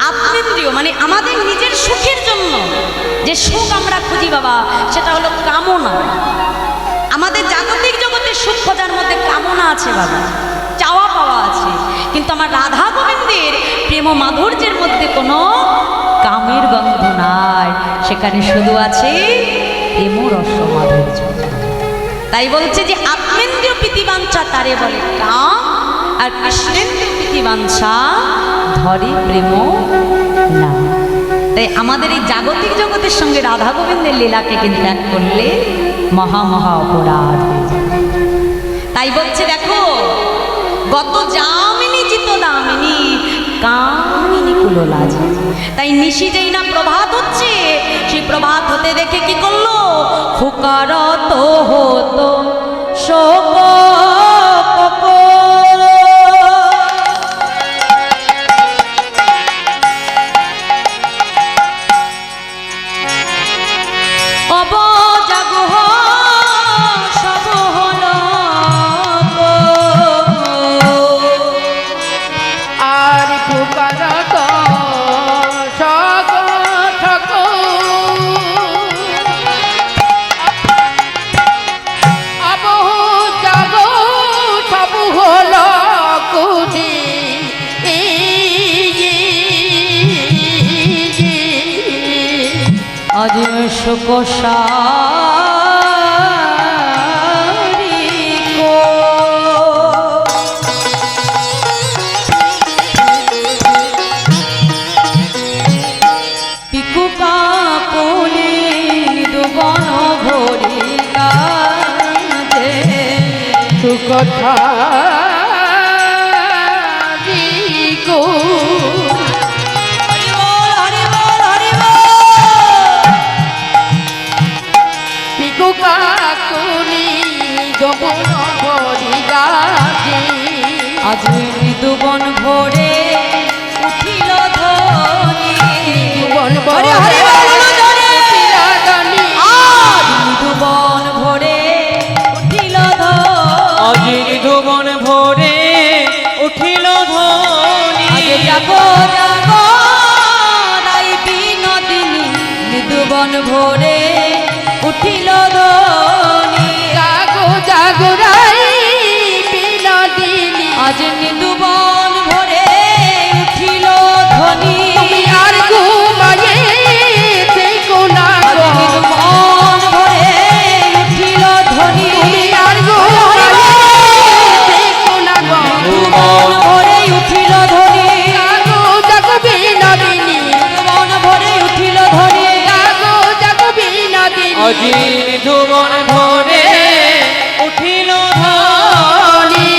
আত্মেন্দ্রিয় মানে আমাদের নিজের সুখের জন্য যে সুখ আমরা খুঁজি বাবা, সেটা হলো কামনা। আমাদের জাগতিক জগতের সুখ খোঁজার মধ্যে কামনা আছে বাবা, চাওয়া পাওয়া আছে, কিন্তু আমার রাধা গোবিন্দের প্রেম মাধুর্যের মধ্যে কোনো কামের গন্ধ নাই, সেখানে শুধু আছে প্রেম রস মাধুর্য। তাই বলছে যে আত্মেন্দ্রিয় প্রীতিবাঞ্ছা তারে বলে কাম, আর কৃষ্ণেন্দ্রিয় প্রীতিবাঞ্ছা ধরে প্রেম না। তাই আমাদের এই জাগতিক জগতের সঙ্গে রাধা গোবিন্দের লীলাকে কিন্তু এক করলে মহা মহা অপরাধ হয়ে যায়। তাই বলছে দেখো, গত যামিনী জিত দামিনী কামিনী কুললাজ। তাই নিশি যেই না প্রভাত হচ্ছে, সেই প্রভাত হতে দেখে কি করলো, ফুকারত হতো শোক আজ শোকসারি কো পিকু কাকুলি দুবন ভরি কাজে সুকথারি কো আজ মৃদুবন ভরে উঠিল ধ্বনি, মৃদুবন ভরে মৃদুবন ভরে উঠিল ধ্বনি, আজ মৃদুবন ভরে উঠিল ধ্বনি। আগে জাগো জাগো রাই বিনোদিনী, মৃদুবন ভরে উঠিল ধ্বনি, জাগো জাগো রাই বিনোদিনী, আজ মৃদুবন ভরে উঠিল ধ্বনি, তুমি আর ঘুমায়ে থেকো না গো, মৃদুবন ভরে উঠিল ধ্বনি, তুমি আর ঘুমায়ে থেকো না গো, মৃদুবন ভরে উঠিল ধ্বনি, জাগো জাগো বিনোদিনী, মৃদুবন ভরে উঠিল ধ্বনি, জাগো জাগো বিনোদিনী, আজ মৃদুবন ভরে উঠিল ধ্বনি।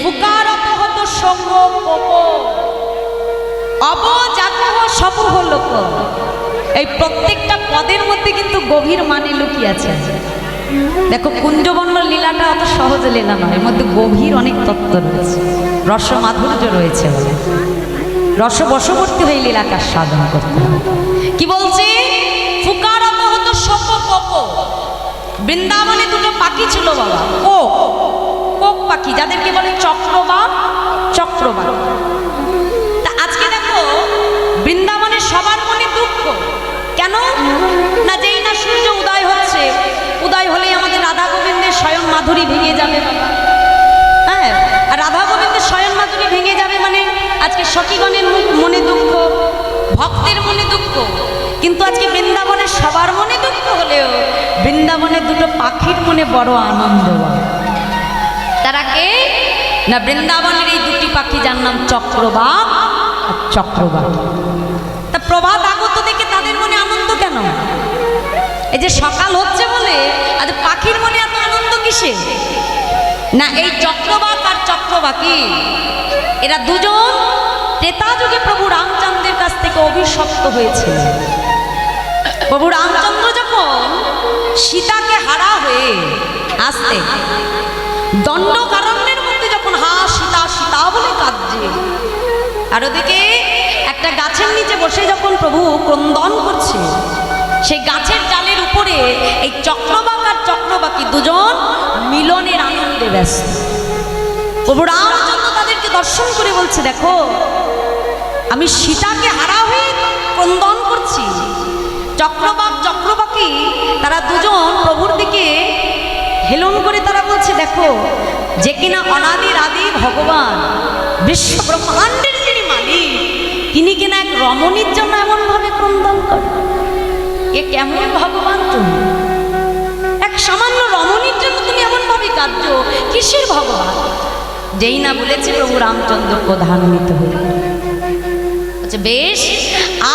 ফুকারত হতো সঙ্গ পপ, অব জাগহ সবুহ লোক। এই প্রত্যেকটা পদের মধ্যে কিন্তু গভীর মানে লুকিয়ে আছে। দেখো, কুঞ্জবর্ণ লীলাটা অত সহজ লীলা নয়, এর মধ্যে গভীর অনেক তত্ত্ব রয়েছে, রস মাধুর্য রয়েছে। রস বশবর্তী হয়ে লীলাকে সাধন করতে হবে। কি বলছে, ফুকারত হতো সপ পপ। বৃন্দাবনে দুটো পাখি ছিল বাবা, কোক পাখি, যাদেরকে বলে চক্রবাক। চক্রবাক। তা আজকে দেখো, বৃন্দাবনে সবার মনে দুঃখ। কেন না, যেই না সূর্য উদয় হচ্ছে, উদয় হলেই আমাদের রাধা গোবিন্দের শয়ন মাধুরী ভেঙে যাবে বাবা। হ্যাঁ, আর রাধা গোবিন্দের শয়ন মাধুরী ভেঙে যাবে মানে আজকে সখীগণের মনে দুঃখ, ভক্তের মনে দুঃখ। কিন্তু আজকে বৃন্দাবনের সবার মনে দুঃখ হলেও বৃন্দাবনের দুটো পাখির মনে বড় আনন্দ। তারা কে না, বৃন্দাবনের এই দুটি পাখি, যার নাম চক্রবাক আর চক্রবাক। তা প্রভাত আগত দেখে তাদের মনে আনন্দ কেন? এই যে সকাল হচ্ছে বলে আজ পাখির মনে এত আনন্দ কিসে? না, এই চক্রবাক আর চক্রবাকি এরা দুজন ত্রেতা যুগে প্রভু রামচন্দ্রের কাছ থেকে অভিশপ্ত হয়েছিল। প্রভু রামচন্দ্র যখন সীতাকে হারা হয়ে আসতে দণ্ডকারণ্যের মধ্যে যখন হা সীতা সীতা বলে কাঁদছে, আর ওদিকে একটা গাছের নিচে বসে যখন প্রভু ক্রন্দন করছে, সেই গাছের ডালের উপরে এই চক্রবাক আর চক্রবাকি দুজন মিলনের আনন্দে ব্যস্ত। প্রভু রামচন্দ্র তাদেরকে দর্শন করে বলছে, দেখো আমি সীতাকে হারা হয়ে ক্রন্দন করছি। চক্রবাক চক্রবাকী তারা দুজন প্রভুর দিকে হেলন করে তারা বলছে, দেখো যে কিনা অনাদির আদি ভগবান, বিশ্ব ব্রহ্মাণ্ডের যিনি মালিক, তিনি কিনা এক রমণীর জন্য এমনভাবে ক্রন্দন করে। এ কেমন ভগবান তুমি? এক সামান্য রমণীর জন্য তুমি এমনভাবে কাঁদছো, কিসের ভগবান? যেই না বলেছে প্রভু রামচন্দ্র প্রধান্বিত হয়ে বলছে, বেশ,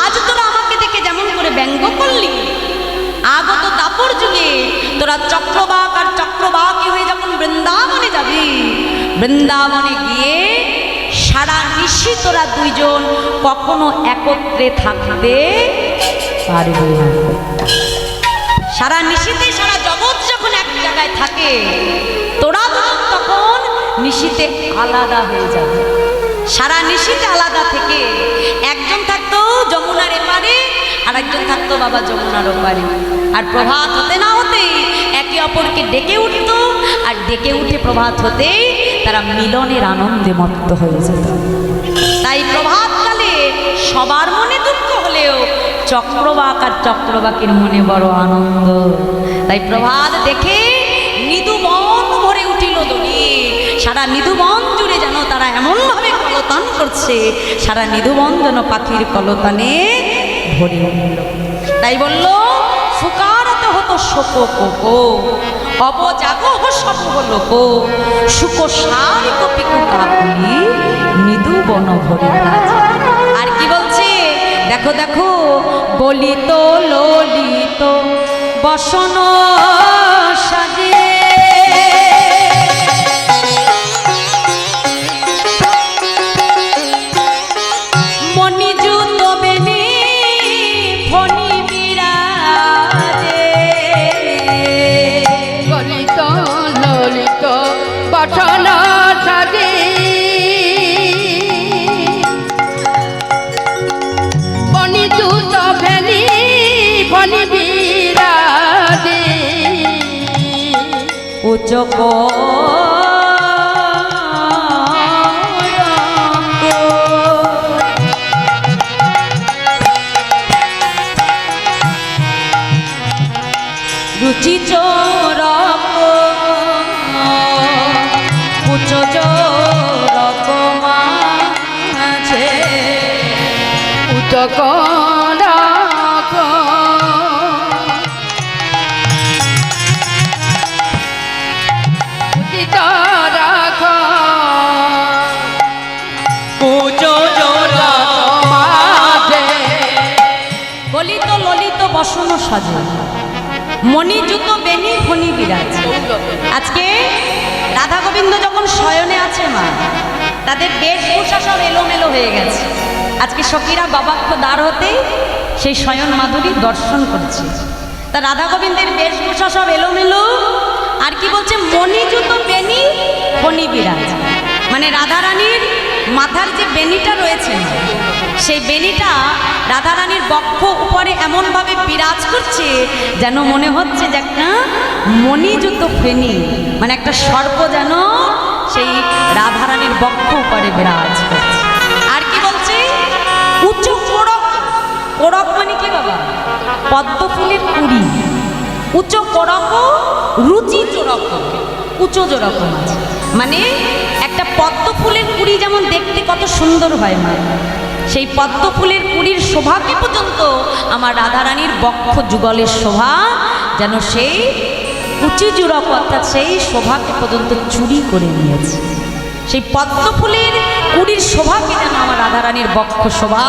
আজ তোরা আমাকে দেখে যেমন করে ব্যঙ্গ করলি, আগত দাপর যুগে তোরা চক্রবাক আর চক্রবাকী হয়ে যখন বৃন্দাবনে যাবি, বৃন্দাবনে গিয়ে সারা নিশি তোরা দুইজন কখনো একত্রে থাকতে পারবি না। সারা নিশিতে সারা জগৎ যখন এক জায়গায় থাকে, তোরা তখন নিশিতে আলাদা হয়ে যাবে। সারা নিশিতে আলাদা থেকে একজন থাকতো যমুনার এপারে, আর একজন থাকতো বাবা যমুনার ওপারে। আর প্রভাত হতে না হতেই একে অপরকে ডেকে উঠত, আর ডেকে উঠে প্রভাত হতেই তারা মিলনের আনন্দে মত্ত হয়ে যেত। তাই প্রভাতকালে সবার মনে দুঃখ হলেও চক্রবাক আর চক্রবাকের মনে বড় আনন্দ। তাই প্রভাত দেখে মৃদুবন ভরে উঠিল দোলে। সারা মৃদুবন জুড়ে যেন তারা এমনভাবে কলতান করছে, সারা মৃদুবন যেন পাখির কলতানে ভরে উঠল। তাই বলল, ফুকারতে হতো শোক কোকো, অবজাগহ সব হলো কো, শুক সারি কপিকু কাকুলি, মৃদুবন ভরে আছে। আর কি বলছে দেখো দেখো, গলিত ললিত বসন সাজে, মণিযুত বেনি ফণি বিরাজে, গলিত ললিত বসন সাজে, মণিযুত বেনি ফণি বিরাজে, উচক রুচি চোরক উচ্চ চোরক মাঝে, উচক গলিত ললিত বসন সাজে, মণিযুত বেনি ফণি বিরাজ। আজকে রাধা গোবিন্দ যখন শয়নে আছে মা, তাদের বেশভূষা সব এলোমেলো হয়ে গেছে। আজকে সখীরা বাবাক্ষ দ্বার হতে সেই শয়ন মাধুরী দর্শন করছে। তা রাধা গোবিন্দের বেশভূষা সব এলোমেলো। আর কি বলছে, মণিযুত বেনি ফণি বিরাজ, মানে রাধারানীর মাথার যে বেনিটা রয়েছে, সেই বেনিটা রাধারানীর বক্ষ উপরে এমনভাবে বিরাজ করছে যেন মনে হচ্ছে যে একটা মণিযুত ফেনি, মানে একটা সর্প যেন সেই রাধারানীর বক্ষ উপরে বিরাজ করছে। আর কি বলছে, উচ্চ কোড়ক, কোড়ক মানে কি বাবা? পদ্ম ফুলের কুড়ি। উচ্চ কোড়ক রুচি চোরক, উচ্চ জোরক আছে, মানে একটা পদ্ম ফুলের কুড়ি যেমন দেখতে কত সুন্দর হয় মা, সেই পদ্ম ফুলের কুড়ির শোভাকে পর্যন্ত আমার রাধারানীর বক্ষ যুগলের শোভা যেন সেই উঁচু জুড়ক, অর্থাৎ সেই শোভাকে পর্যন্ত চুরি করে নিয়েছে। সেই পদ্ম ফুলের কুড়ির শোভাকে যেন আমার রাধারানীর বক্ষ শোভা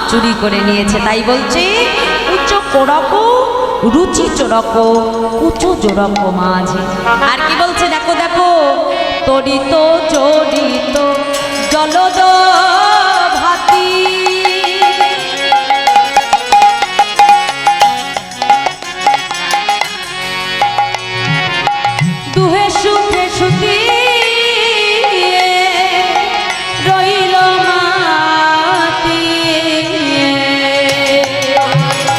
চুরি করে নিয়েছে। তাই বলছে, উচ্চ কোড়ক রুচি চোরক উঁচু জোরক মাঝে। আর কি বলছে দেখো দেখো, তরিত জড়িত জলদ ভাতি, দুহে সুখে সুতি রইল মাতি,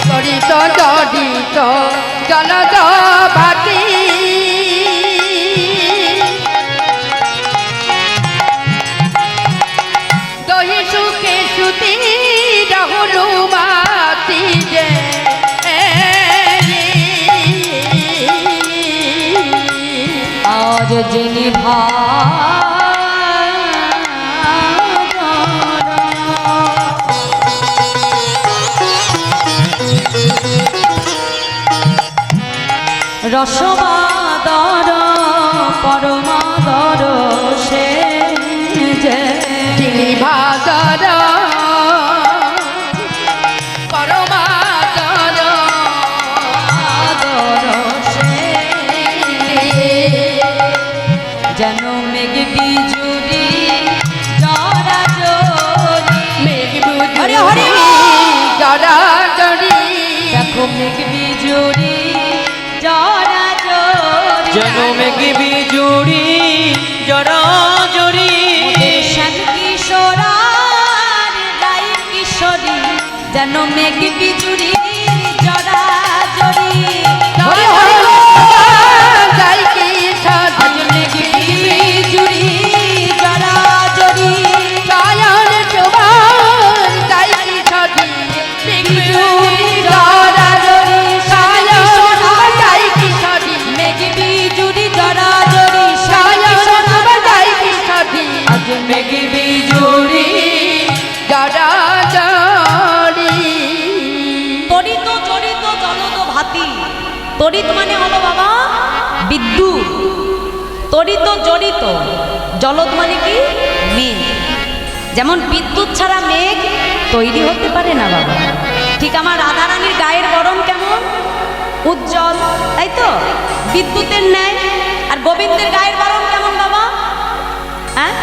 তরিত জড়িত জলদ ভাতি, দই রসবাদর পরমাদর সে যে যিনি ভাদর পরমাদর আদর সে যেন মেঘ বিজুরি জরা জরি মেঘ হরি হরি জরা জরি দেখো মেঘ বিজুরি জরা জরি যেন মেঘে বিজুড়ি জড়াজড়ি শ্যাম কিশোরার গাই কিশোরী যেন মেঘ বিজুরি জরা জরি হরি হরি যাই কি সাধু মেঘ বিজুরি জরা জরি সায়ন শোভান যাই কি সাধু বিজুরি জরা জরি সায়ন শোভা যাই কি সাধু মেঘ বিজুরি জরা জরি সায়ন শোভা যাই কি সাধু আজ মেঘে বিজুড়ি জরা জরি তরিত জড়িত জলদ ভাতি তড়িৎ মানে হলো বাবা বিদ্যুৎ তরিত জড়িত জলদ মানে কি মেঘ যেমন বিদ্যুৎ ছাড়া মেঘ তৈরি হতে পারে না বাবা ঠিক আমার রাধারানীর গায়ের বরণ কেমন উজ্জ্বল তাই তো বিদ্যুতের ন্যায় আর গোবিন্দের গায়ের বরণ কেমন বাবা হ্যাঁ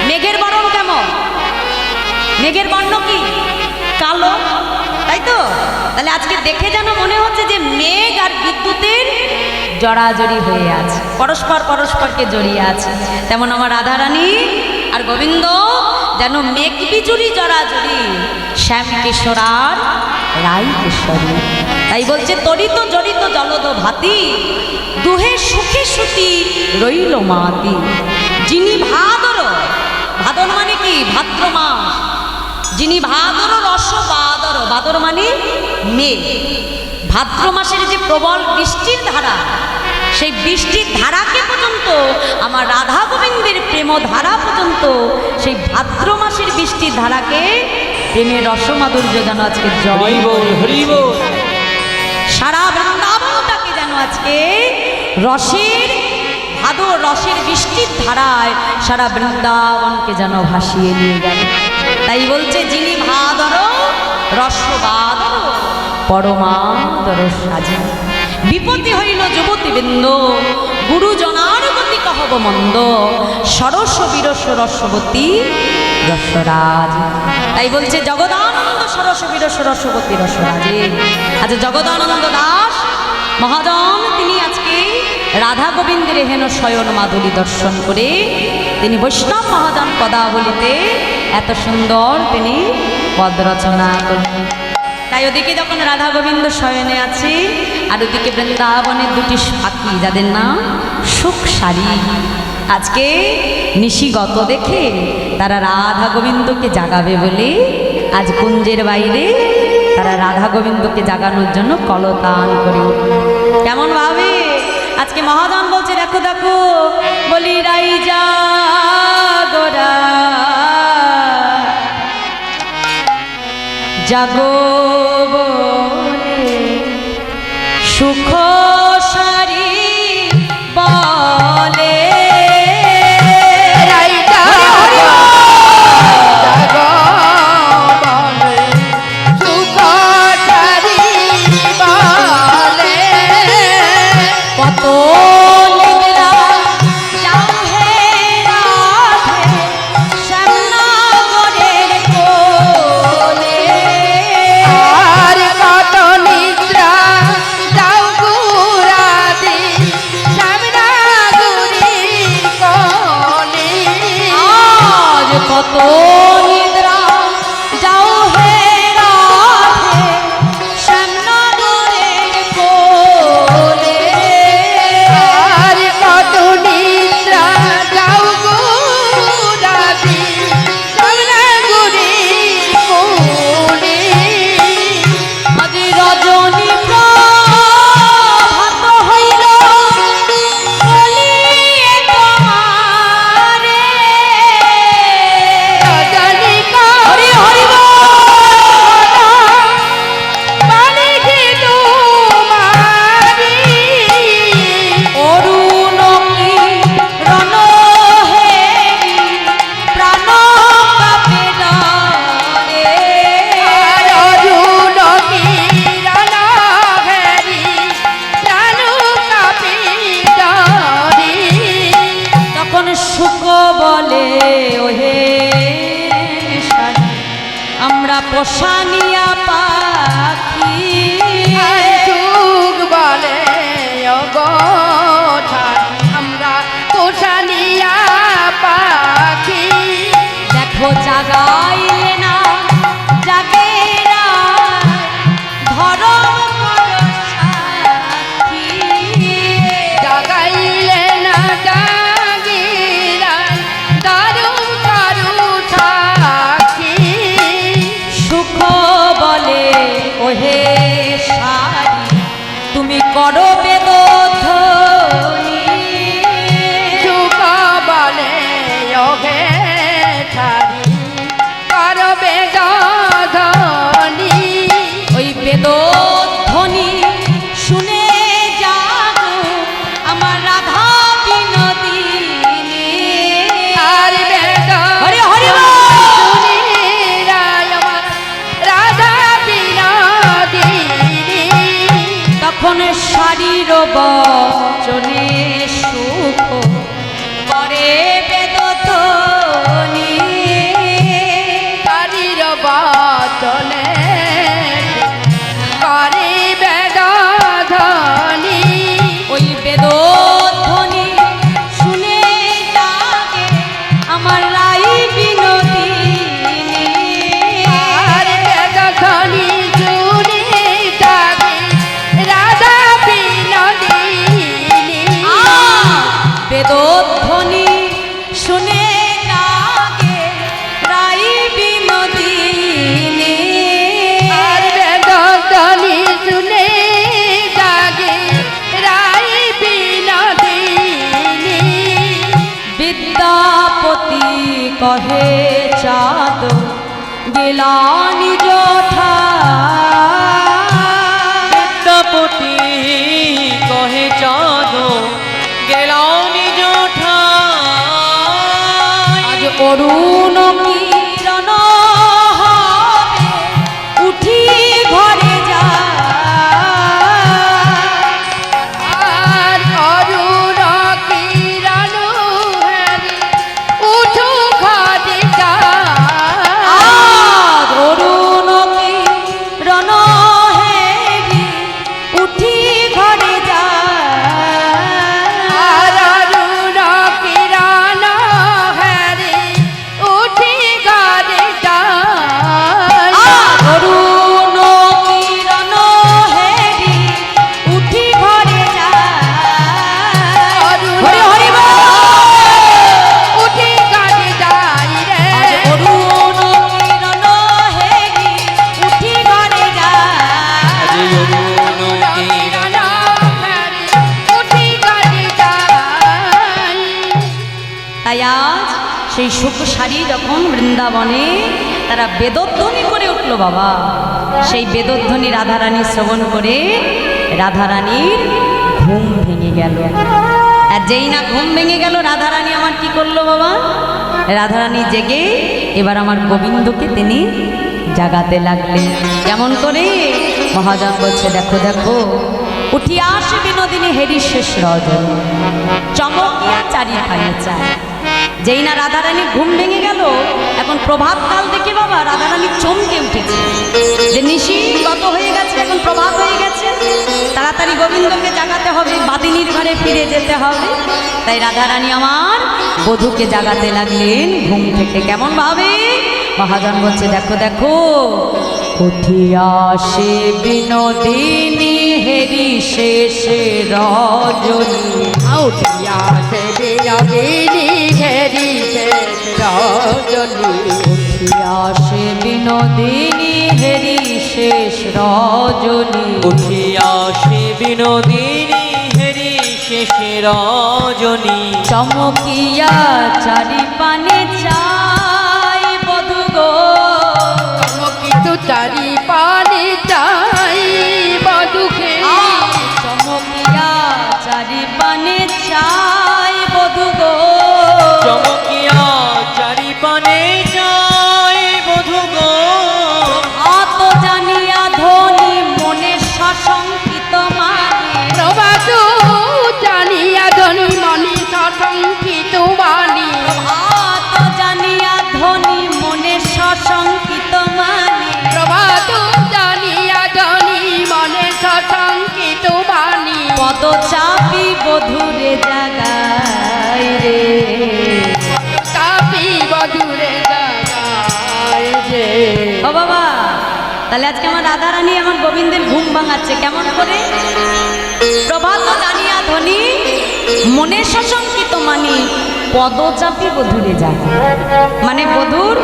মেঘের বরণ কেমন মেঘের বর্ণ কি কালো তাই তো তাহলে আজকে দেখে যেন মনে হচ্ছে যে মেঘ আর বিদ্যুতের জড়াজড়ি হয়ে আছে পরস্পর পরস্পরকে জড়িয়ে আছে তেমন আমার রাধারানী আর গোবিন্দ যেন মেঘ বিজুরি জড়াজড়ি শ্যাম কিশোরার রাই কিশোরী তাই বলছে তরিত জড়িত জলদ ভাতি দুহে সুখে সুতি রইল মাতি যিনি ভাদর ভাদর মানে কি ভাদ্র মাস যিনি ভাদর রস বাদর বাদর মানে মেঘ ভাদ্র মাসের যে প্রবল বৃষ্টির ধারা সেই বৃষ্টির ধারাকে পর্যন্ত আমার রাধা গোবিন্দের প্রেম ধারা পর্যন্ত সেই ভাদ্র মাসের বৃষ্টির ধারাকে প্রেমের রসমাধুর্য যেন আজকে জয় হরি বল হরি বল সারা বৃন্দাবনটাকে যেন আজকে রসের ভাদর রসের বৃষ্টির ধারায় সারা বৃন্দাবনকে যেন ভাসিয়ে নিয়ে গেল তাই বলছে যিনি ভাদর রসবাদর পরমাদর সাজে বিপত্তি হইল যুবতীবৃন্দ গুরুজনার গতি কহব মন্দ সরস বিরস রসবতী রসরাজ তাই বলছে জগদানন্দ সরস বিরস রসবতী রসরাজে আজ জগদানন্দ দাস মহাজন তিনি আজকে রাধা গোবিন্দের হেন শয়ন মাধুরী দর্শন করে তিনি বৈষ্ণব মহাজন পদাবলিতে এত সুন্দর তিনি পদ রচনা করলেন তাই ওদিকে যখন রাধা গোবিন্দ শয়নে আছে আর ওদিকে বৃন্দাবনের দুটি পাখি যাদের নাম সুখ সারি আজকে নিশিগত দেখে তারা রাধা গোবিন্দকে জাগাবে বলে আজ কুঞ্জের বাইরে তারা রাধা গোবিন্দকে জাগানোর জন্য কলতান করে উঠল কেমন ভাবে আজকে মহাজন বলছে দেখো দেখো বলি রাই জাগরা জাগো বলে সুখ সারি বলে রাইতা জাগো বলে সুখ সারি বলে কত নিদ্রা যাও হে রাধে শ্যামনগরের কোলে আর কত নিদ্রা যাও গো পোষানিয়া পাখি আর সুখ বলে অগোছানি আমরা পোষানিয়া পাখি। দেখো জাগাইলে না জাগে রাত, ধরম করো সাক্ষী। জাগাইলে না জাগিরাই দারুণ কারু সাক্ষী। সুখ বলে ওহে সারি, তুমি করো বেদধ্বনি। সুখ বলে ওহে ছাড়ি করবে ধনি। ওই বেদধ্বনি শুনে জাগো আমার রাধা বিনোদিনী। আর বেদ হরি হরি বল। শুনিরাই আমার রাধা বিনোদিনী। তখন শারীর বচনে সুখ করে বেদধ্বনি। কারির বচনে করিবে ধনি। ওই বেদধ্বনি শুনে জাগে আমার রাই বিনোদিনী। আর বেদ ধনি শুনি জাগে রাধা বিনোদিনী। বেদধ্বনি শুনে জাগে রাই বিনোদিনী। আর বেদ ধনি শুনে জাগে রাই বিনোদিনী। বিদ্যাপতি কহে চাঁদ গেলানি যথা। বিদ্যাপতি কহে চাঁদ গেলাও নিজ ঠাই। আজ অরুণ কিরণ হবে উঠি ঘরে যা। আর অরুণ কিরণ হেরি উঠু ঘরে যায়। আজ অরুণ কিরণ হেরি উঠি ঘরে যা। আর অরুণ কিরণ হেরি উঠি ঘরে যায়। অরুণ কিরণ হেরি উঠি ঘরে যা। অরুণ হরি হরি বল। উঠি ঘরে যায় রে। আজ অরুণ কিরণ হেরি উঠি ঘরে যা। আজ অরুণ কিরণ হেরি উঠি ঘরে যায়। তাই আজ সেই সুখসারী যখন বৃন্দাবনে তারা বেদধ্বনি করে উঠল বাবা, সেই বেদধ্বনি রাধারানী শ্রবণ করে রাধারানীর ঘুম ভেঙে গেল। আর যেই না ঘুম ভেঙে গেল, রাধারানী আমার কি করলো বাবা? রাধারানী জেগে এবার আমার গোবিন্দকে তিনি জাগাতে লাগলেন। কেমন করে? মহাজন বলছে, দেখো দেখো উঠি আসে বিনোদিনী হেরি শেষ রজনী, চমকিয়া চারিখানে চায়। যেই না রাধারানী ঘুম ভেঙে গেল, এখন প্রভাত কাল দেখে বাবা রাধারানী চমকে উঠেছে যে নিশি গত হয়ে গেছে, এখন প্রভাত হয়ে গেছে, তাড়াতাড়ি গোবিন্দকে জাগাতে হবে, বাদিনীর ঘরে ফিরে যেতে হবে। তাই রাধারানী আমার বধূকে জাগাতে লাগলেন ঘুম থেকে। কেমন ভাবে? মহাজন বলছে, দেখো দেখো উঠিয়া সে বিনোদিনী হেরি শেষে রজনী। উঠিয়া সে বিনোদিনী হেরি শেষ রজনী। উঠিয়া সে বিনোদিনী হেরি শেষ রজনী। উঠিয়া সে বিনোদিনী হেরি শেষ রজনী। চমকিয়া চারি পানে চাই বধূ গো। চমকিত চারি পানে চাই বধূকে। চমকিয়া চারি পানে চাই বধূ গো। চমকিয়া চারি পানে যায় বধূ গো। অত জানিয়া ধনী মনে সশঙ্কিত মানে। প্রভাত জানিয়া ধনী মনে সশঙ্কিত বাণী। অত জানিয়া ধনী মনে সশঙ্কিত মানে। বধুরে জাগাই রে। চাপি বধুরে জাগায় যে। ও বাবা, তাহলে আজকে আমার রাধা রানী আমার গোবিন্দের ঘুম ভাঙাচ্ছে কেমন করে? প্রভাত জানিয়া ধ্বনি মনে সশঙ্কিত মানি পদচাপি বধুরে জাগা। মানে বধুর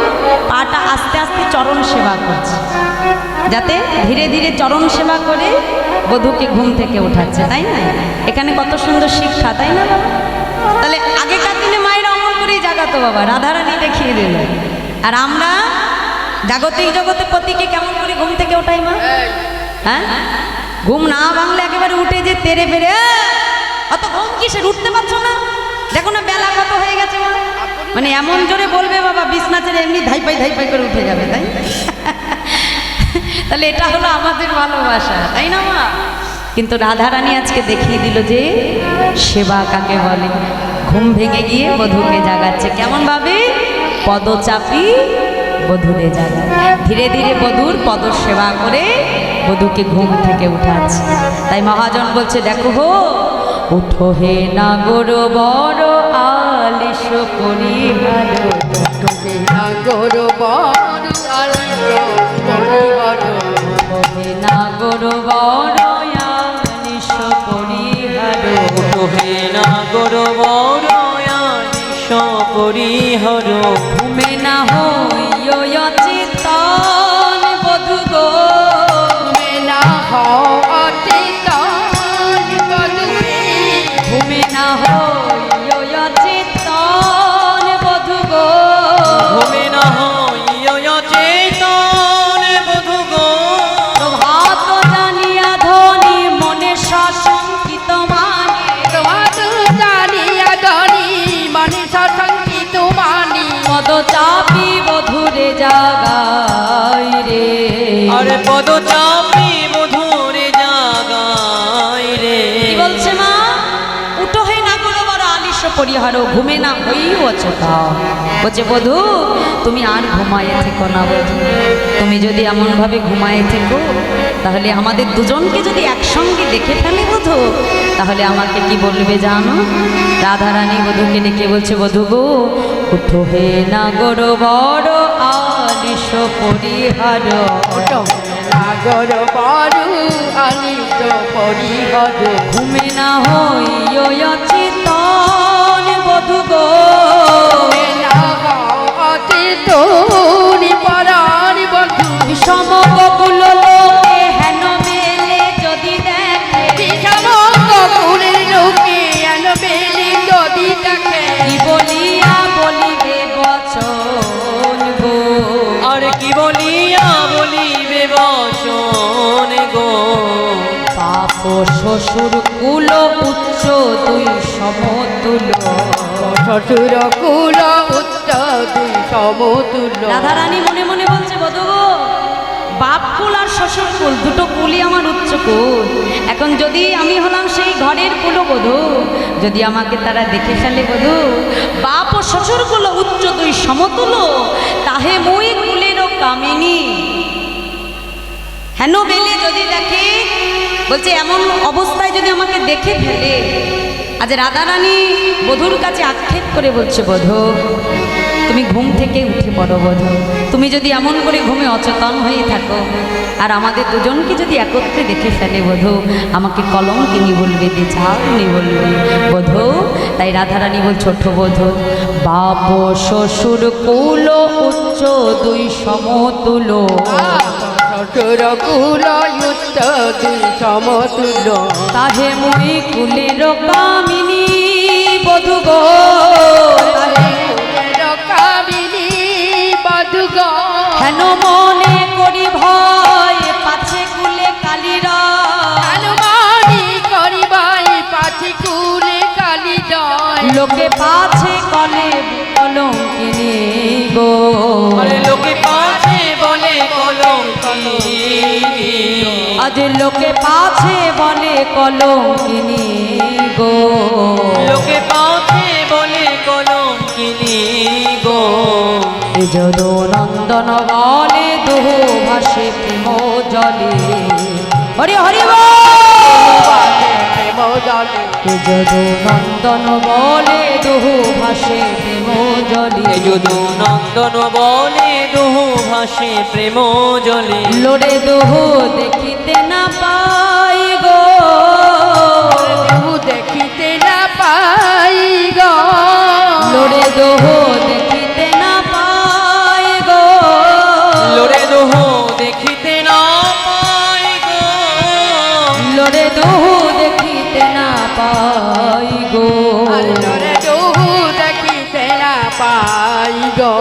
পাটা আস্তে আস্তে চরণ সেবা করছে, যাতে ধীরে ধীরে চরণ সেবা করে বধূকে ঘুম থেকে উঠাচ্ছে, তাই না? এখানে কত সুন্দর শিক্ষা, তাই না বাবা? তাহলে আগেকার দিনে মায়েরা অমন করেই জাগাতো বাবা, রাধারানী দেখিয়ে দিল। আর আমরা জাগতিক জগতে পতিকে কেমন করে ঘুম থেকে ওঠাই মা? হ্যাঁ, ঘুম না ভাঙলে একেবারে উঠে যে তেরে বেড়ে অত ঘুম কিসের, উঠতে পারছো না? দেখো না বেলা কত হয়ে গেছে মা। মানে এমন জোরে বলবে বাবা, বিছনা ছেড়ে এমনি ধাইপাই করে উঠে যাবে, তাই? তাহলে এটা হলো আমাদের ভালোবাসা, তাই না মা? কিন্তু রাধারানী আজকে দেখিয়ে দিল যে সেবা কাকে বলে। ঘুম ভেঙে গিয়ে বধূকে জাগাচ্ছে কেমন ভাবে? পদচাপি বধূরে জাগায়। ধীরে ধীরে বধূর পদ সেবা করে বধূকে ঘুম থেকে উঠাচ্ছে। তাই মহাজন বলছে, দেখো হো উঠো হে নাগর বড় আলিশ পরিহার। নাগর বড় পরিবার হে নাগর বড় আলিশ পরিহার। ওহে নাগর বড় আলিশ পরিহর। ঘুমে না হইয় চিত্তন বধূ গো। মেলা হতে তান বধুরে। ঘুমে না হইয় চিত্তন বধূ গো। ঘুমে না হইয় চেতন বধূ গো। প্রভাত জানিয়া ধ্বনি মনে সশঙ্কিত মানে। প্রভাত জানিয়া ধনি মনে সশঙ্কিত মানি। পদচাপি বধূরে জাগাই রে। আরে পদচাপি বধূরে জাগাই রে। কি বলছে মা? উঠো হে নাগর বড় আলিশ পরিহার, ঘুমে না হইও অচেতা। বলছে বধূ তুমি আর ঘুমায়ে থেকো না বধূ। তুমি যদি এমনভাবে ঘুমায়ে থেকো তাহলে আমাদের দুজনকে যদি একসঙ্গে দেখে ফেলে বধূ, তাহলে আমাকে কি বলবে জানো? রাধারানী বধূকে ডেকে বলছে, বধূ গো উঠো হে নাগর বড় আলিশ পরিহার। নাগর বড় আলিশ পরিবার। ঘুমে না হইয় চিত্তন বধূ গো। মেলা হতে তোরি পরার বধু। বিষম বকুল লোকে হেন মেলে যদি দেখে। বিষম বকুলের লোকে হেন মেলে যদি দেখে। কি বলিয়া বলিবে বচন গো। আরে কি বলিয়া বলিবে বচন গো। পাপ শ্বশুর কুল উচ্চ দুই সমতুল। শ্বশুর কুল উচ্চ দুই সমতুল্য। রাধারানী মনে মনে বলছে, বধূ গো বাপ কুল আর শ্বশুর কুল দুটো কুলই আমার উচ্চ কুল। এখন যদি আমি হলাম সেই ঘরের কুলবধূ, যদি আমাকে তারা দেখে ফেলে বধূ, বাপ ও শ্বশুর কুল উচ্চ দুই সমতুল, তাহে মই কুলেরও কামিনী। হেন বেলে যদি দেখে, বলছে এমন অবস্থায় যদি আমাকে দেখে ফেলে। আজ রাধারানী বধূর কাছে আক্ষেপ করে বলছে, বধূ তুমি ঘুম থেকে উঠে পড়ো বধূ। তুমি যদি এমন করে ঘুমে অচেতন হয়ে থাকো আর আমাদের দুজনকে যদি একত্রে দেখে ফেলে বধূ, আমাকে কলঙ্কিনী বলবে, বেচারিণী বলবে বধূ। তাই রাধারানী বল, ছোট বধূ বাপ শ্বশুর কুল উচ্চ দুই সমতুল। শ্বশুর কুল উচ্চ দুই সমতুল্য। তাহে মুই কুলের কামিনী বধূ গো। কামিনী বধূ গো। হেন মনে করি ভয় পাছে কুলে কালিরা। হনুমানি করিবাই পাছি কুলে কালি জয়। লোকে পাছে কলে কলঙ্কিনী গো। আরে লোকে পাছে বলে কলঙ্কিনী। আজ লোকে পাছে বলে কলঙ্কিনী গো। লোকে পাছে বলে কলঙ্কিনী গো। যদু নন্দন বলে দুহ ভাসে প্রেম জলে। হরি হরি বল। প্রেম জলে যদু নন্দন বলে দুহু ভাসে প্রেম জলে যদু নন্দন বলে দুহু ভাসে প্রেম জলে লোরে দুহু দেখিতে না পাই গো দেহু দেখিতে না পাই গো লোরে দুহু দেখিতে না পাই গো লোরে দুহু দেখিতে না পাই গো লোরে দুহু দেখিতে না পাই গো আর লোরে দেহু দেখিতে না পাই গো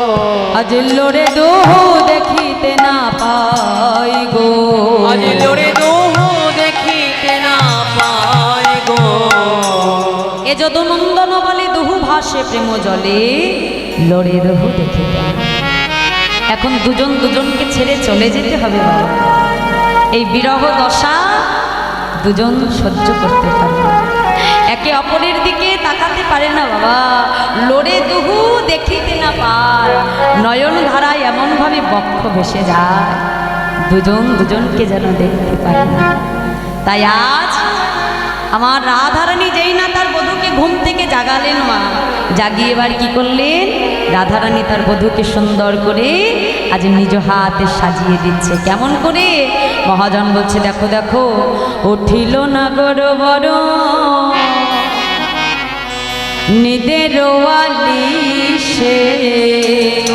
আজ লোরে দুহু দেখিতে না পাই গো আজ লোরে দুহু দেখিতে না পাই গো এ যদু নন্দন বলে দুহু ভাসে প্রেম জলে লোরে দুহু দেখিতে না। এখন দুজন দুজনকে ছেড়ে চলে যেতে হবে বাবা। এই বিরহ দশা দুজন সহ্য করতে পারে না, একে অপরের দিকে তাকাতে পারে না বাবা। লোরে দুহু দেখিতে না পায়, নয়ন ধারায় এমনভাবে বক্ষ ভেসে যায়, দুজন দুজনকে যেন দেখতে পারে না। তাই আজ আমার রাধারানী যেই না তার বধূকে ঘুম থেকে জাগালেন মা, জাগিয়ে এবার কি করলেন, রাধারানী তার বধূকে সুন্দর করে আজ নিজ হাতে সাজিয়ে দিচ্ছে। কেমন করে? মহাজন বলছে দেখো দেখো, উঠিল না গরবর নিদের সে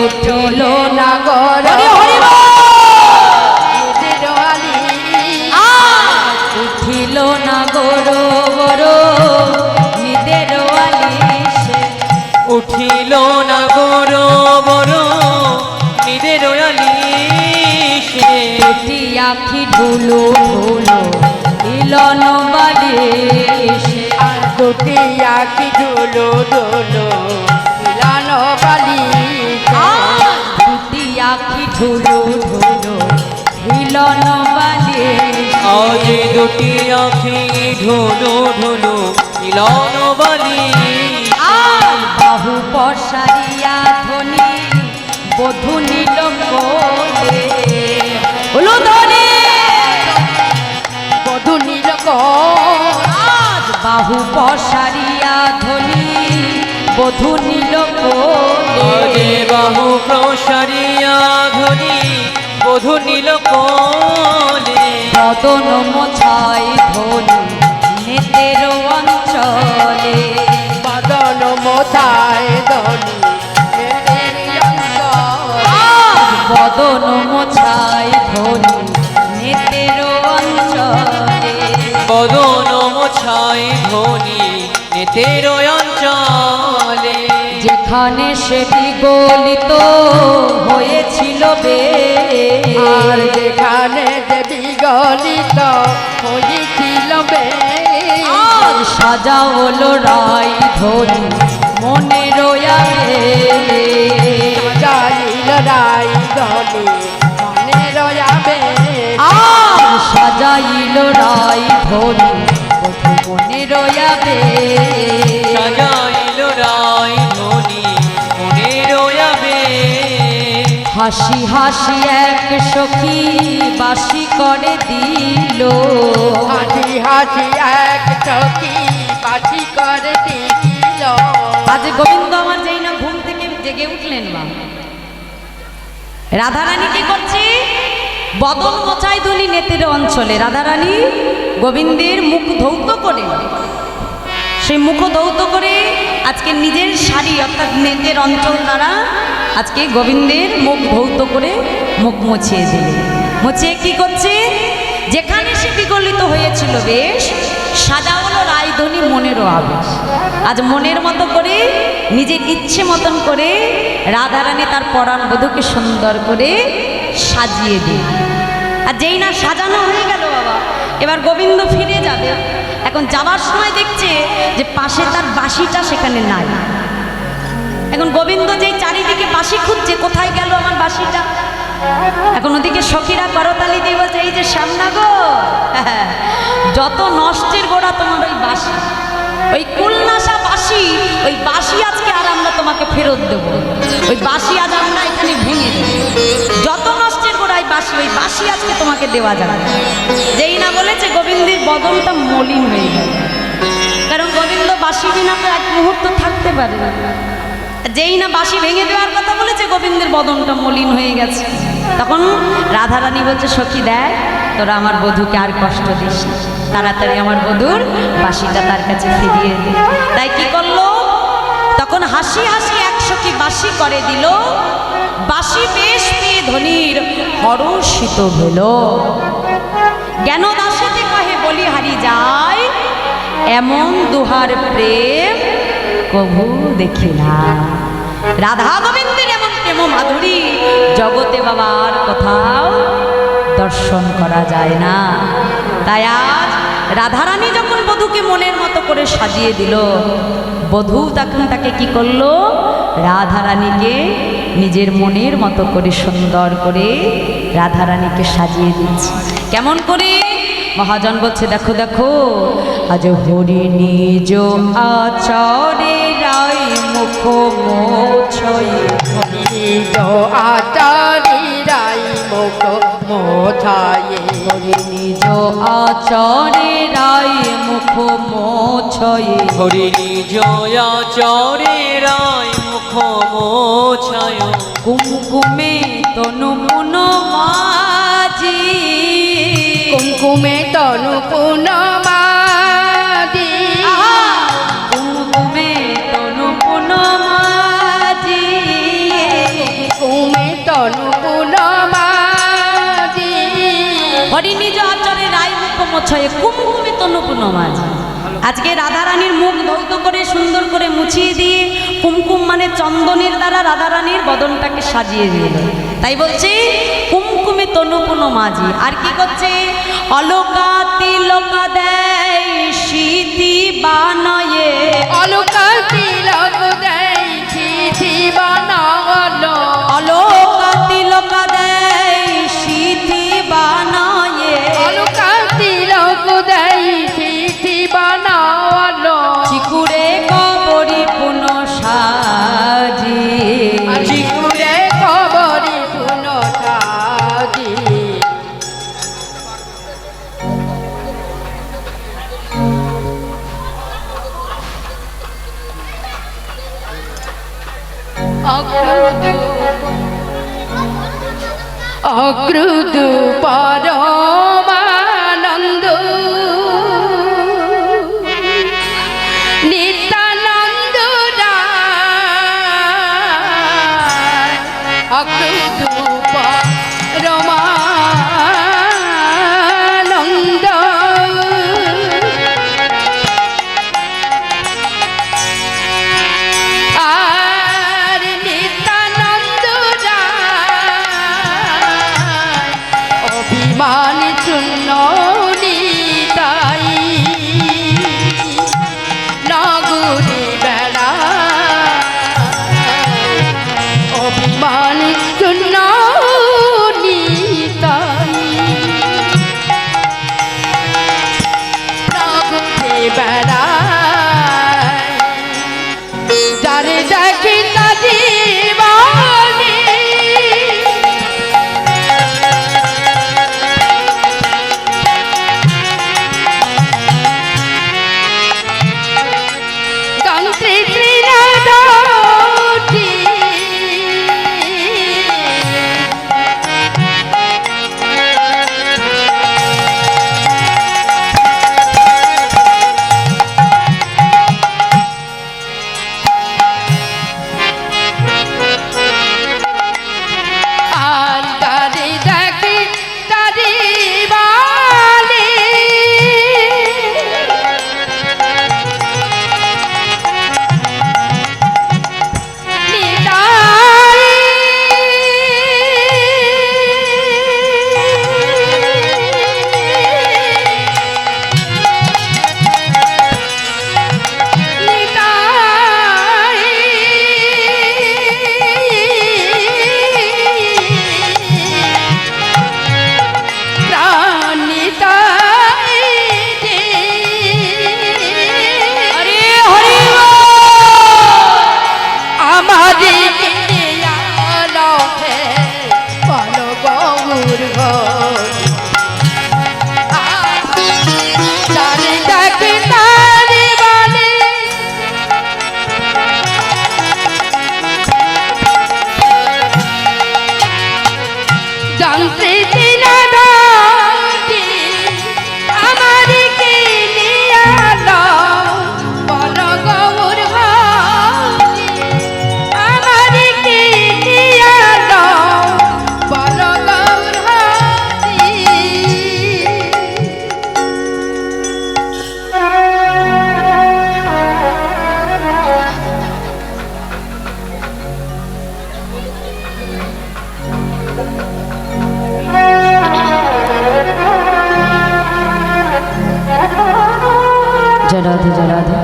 উঠিল না নগর উঠিল না গরবর নিদের সে উঠিল না গরো বড় নিদের আলিশে দুটি আখি ঢুলো ঢুলো ইলন বালিশে আর দুটি আখি ঢুলো ঢুলো মিলানো বালি দুটি আখি ঢুলো ঢুলো ইলন বালিশে আজ দুটি আখি ঢোলো ঢোলো মিলন বালি আর বাহু পশারিয়া ধ্বনি বধূ নীল কোলে হলো ধনে বধু নীল আজ বাহু পশারিয়া ধ্বনি বধূ নীল কোলে আজে বাহু প্রসারিয়া ধ্বনি বধূ নীল কোলে বদন মোছাই ধ্বনি নেতের অঞ্চলে বাদন মোথায় ধনি আজ বদন মোছাই ধ্বনি নেতের অঞ্চলে বদন মোছাই ধ্বনি নেতের অঞ্চলে যেখানে সেটি গলিত হয়েছিল বে আর যেখানে দেবী গলিত হয়েছিল বে আজ সাজা হলো রাই ধ্বনি মনে রয়াবে জালিল রাই ধনি মনে রয়াবে আজ সাজাইল রাই ধ্বনি বধূ মনে রয়াবে সাজাইল রাই ধ্বনি মনে রয়াবে হাসি হাসি এক সখী বাসি করে দিল হাসি হাসি এক চকি বাসি করে দিল আজ গোবিন্দ আমার যেই না ঘুম থেকে জেগে উঠলেন মা, রাধারানী কি করছে, বদন মোছাই ধুলি নেতের অঞ্চলে রাধারানী গোবিন্দের মুখ ধৌত করে, সেই মুখ ধৌত করে আজকে নিজের শাড়ি অর্থাৎ নেতের অঞ্চল দ্বারা আজকে গোবিন্দের মুখ ধৌত করে মুখ মুছিয়ে দিলে। মুছিয়ে কি করছে, যেখানে সে বিগলিত হয়েছিল বেশ সাজা হলো রায়ধনী মনেরও আবেশ। আজ মনের মতো করে নিজের ইচ্ছে মতন করে রাধারানী তার পরাণ বধূকে সুন্দর করে সাজিয়ে দিল। আর যেই না সাজানো হয়ে গেল বাবা, এবার গোবিন্দ ফিরে যাবে। এখন যাওয়ার সময় দেখছে যে পাশে তার বাঁশিটা সেখানে নাই। এখন গোবিন্দ যেই চারিদিকে বাঁশি খুঁজছে, কোথায় গেল আমার বাঁশিটা। এখন ওদিকে সখীরা করতালি দিয়ে বলছে, এই যে সামনা গো, যত নষ্টের গোড়া তোমার ওই বাঁশি, ওই কুলনাশা বাঁশি, ওই বাঁশি আজকে আর আমরা তোমাকে ফেরত দেবো, ওই বাঁশি আজ আমরা এখানে ভেঙে দেবো, যত নষ্টের গোড়ায় বাঁশি, ওই বাঁশি আজকে তোমাকে দেওয়া যাবে। যেই না বলেছে গোবিন্দের বদনটা মলিন হয়ে গেল। কারণ গোবিন্দ বাঁশি বিনা তো এক মুহূর্ত থাকতে পারে না। যেই না বাঁশি ভেঙে দেওয়ার কথা বলেছে, গোবিন্দের বদনটা মলিন হয়ে গেছে। তখন রাধারানী বলছে, সখী দেখ, তোরা আমার বধূকে আর কষ্ট দিস না, তাড়াতাড়ি আমার বধূর বাঁশিটা তার কাছে ফিরিয়ে দে। তাই কি করলো, তখন হাসি হাসি এক সখী বাঁশি করে দিল। বাঁশি বেশ পেয়ে ধনির হরষিত হল। জ্ঞান দাসেতে কহে বলি হারি যায়, এমন দুহার প্রেম কভু দেখি না। রাধা গোবিন্দের এমন প্রেম মাধুরী জগতে বাবার কোথাও দর্শন করা যায় না। তাই আজ রাধারানী যখন বধূকে মনের মতো করে সাজিয়ে দিল, বধূ তখন তাকে কি করলো, রাধারানীকে নিজের মনের মতো করে সুন্দর করে রাধারানীকে সাজিয়ে দিচ্ছে। কেমন করে? মহাজন বলছে, দেখো দেখো, আজ হরি নিজ আচরে রাই মুখ মোছয়ে, নিজ আচারি রাই মুখ মোছায়ে, হরি নিজ আচরে রাই মুখ মোছয়ে, হরি নিজ আচরে রায় মুখ মোছায়, কুমকুমে তনু পুন মাজি, কুমকুমে তনু পুনমাদি, কুমকুমে তনু পুন মাজি, কুমে তনু পুনমাদি, হরি নিজ আচরে রায় মুখ মোছয়ে, কুমকুমে তনু পুন মাজি। আজকে রাধারানীর মুখ ধৌত করে সুন্দর করে মুছিয়ে দিয়ে কুমকুম মানে চন্দনের দ্বারা রাধারানীর বদনটাকে সাজিয়ে দিল। তাই বলছে কুমকুমে তনুপুন মাঝি। আর কি করছে, অলকা তিলকা দেয় সিথি বানয়ে, অলকা তিলক দেয় সিথি বানালো, অলকা তিলকা দেয় সিথি বানয়ে, অলকা তিলক দেয় সিথি বানালো, চিকুরে কবরি পুন সাজি, চিকুরে কবরি পুনসাজি। অগ্রুদ পরমানন্দ নিত্যানন্দ রায়, অগ্রুদ পরমানন্দ আর নিত্যানন্দ রায়, অভিমান শূন্য নিতাই, নগরী বেড়া, অভিমান শূন্য নিতাই, নগরী বেড়া, যারে দেখি তারি বাণী, জয় রাধে জয় রাধে।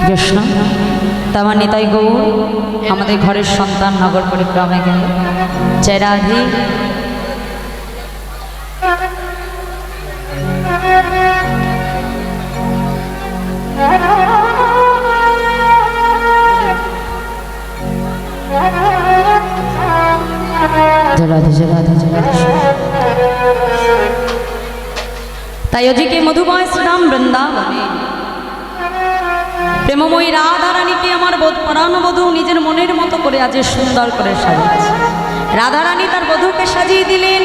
কৃষ্ণ তামা নিতাই গৌর আমাদের ঘরের সন্তান নগর পরিক্রমে গেল। জয় রাধে। জয় রাধে জয় রাধে জয় রাধে। তাই ওদিকে মধুময় শ্রীরাম বৃন্দাবনে প্রেমময়ী রাধা রানীকে আমার পরাণ বধূ নিজের মনের মতো করে আজ সুন্দর করে সাজিয়েছে। রাধা রানী তার বধূকে সাজিয়ে দিলেন,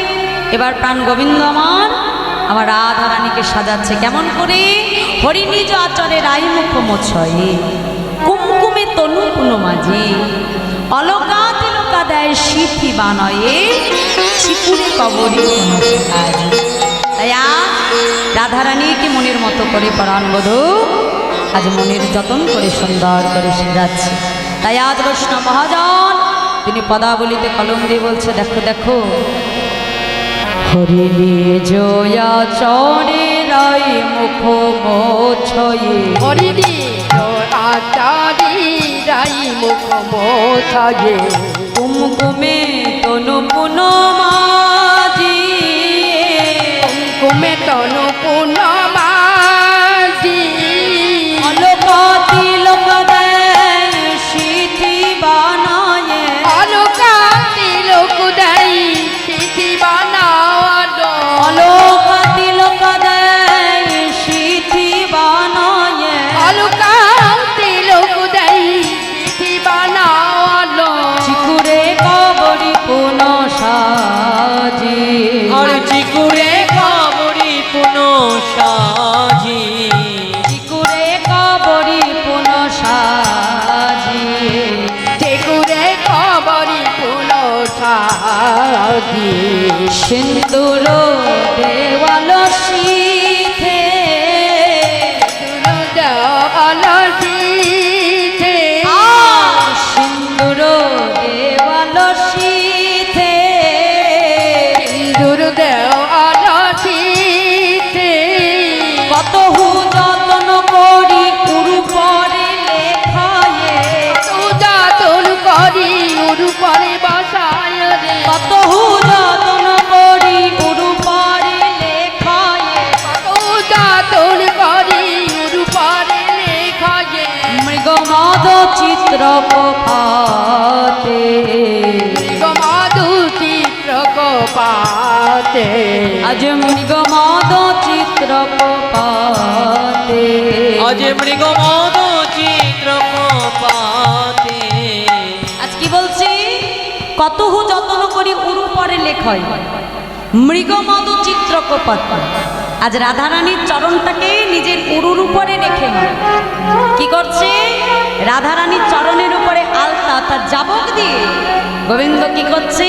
এবার প্রাণ গোবিন্দ আমার রাধা রানীকে সাজাচ্ছে কেমন করে? হরি নিজ আচরে রাই মুখ মোছয়ে, কুমকুমে তনু পুনো মাঝে, অলকা তিলকা দেয় সিথি বানয়ে, চিকুরে কবরী আজ। তাই আজ রাধা রানীকে মনের মতো করে পরাণ বধূ আজ মনের যতন করে সুন্দর করে সাজাচ্ছে। তাই আজ বৈষ্ণব মহাজন তিনি পদাবলিতে কলম দিয়ে বলছে, দেখো দেখো হরি নিজ আচরে রাই মুখ মোছয়ে, হরি আচারি রাই মুখ মোছয়ে, কুমকুমে তনু পুনো মাঝি, কুমে তনু পুন মাঝি, অলকা তিলক দেয় সিথি বানায়ে, অলকা তিলক দেয় সিথি বানালো, অলকা তিলক দেয় সিথি বানায়ে, অলকা তিলক দেয় সিথি বানালো, চিকুরে কবরী পুন সাজি, আর চিকুরে কবরী পুনো সাজি, চিকুরে কবরী পুন সাজি, চিকুরে কবরী পুন সাজি, সিন্দুর দেওয়াল শীথে, অলসিতে, সিন্দুর দেওয়াল শীথে, সিন্দুর দেও অলসিতে, কতহু যতন করি উরু পরে লেখায়ে, উদাতন করি উরু পরে বসায় রে, কতহু যতন করি উরু পরে লেখায়ে, উদাতন করি উরু পরে লেখায়, মৃগ মদ চিত্র কপাতে, মধু চিত্র কপাতে, আজ মৃগ মদ চিত্র কপাতে, আজ মৃগমদ চিত্র কপাতে, আজ কি বলছি? কতহু যতন করি উরু পরে লেখয়, মৃগমদ চিত্র কপাতে। আজ রাধারানীর চরণটাকে নিজের উরুর উপরে রেখে কি করছে? রাধারানীর চরণের উপরে আলতা তার জাবক দিয়ে গোবিন্দ কি করছে?